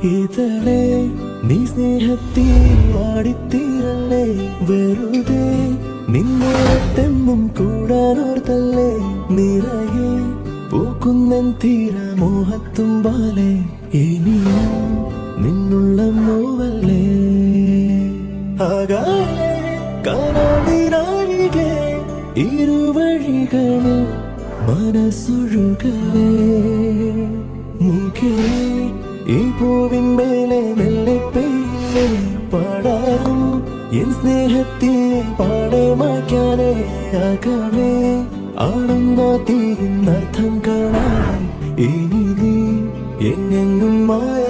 ഇതളേ നീ സ്നേഹത്തിൽ വാടിത്തീരല്ലേ വെറുതെ നിന്നോട്ടെന്നും കൂടാനോർത്തല്ലേ നിറയെ പൂക്കുന്നൻ തീര മോഹത്തുമ്പാലെ ഇനിയും നിന്നുള്ള നോവല്ലേ ആകാലെ കനവിനാഴികെ ഇരുവഴികളിൽ മനസ്സൊഴുകവേ മുഖിലേ ഈ പൂവിൻ മേലെ മെല്ലെ പെയ്യില്ലേ പാടാറും എൻ സ്നേഹത്തെ പാടെ മായ്ക്കാനേ അകമേ ആണെന്ന തീയിന്നർത്ഥം കാണാൻ ഇനി നീ എങ്ങെങ്ങും മായ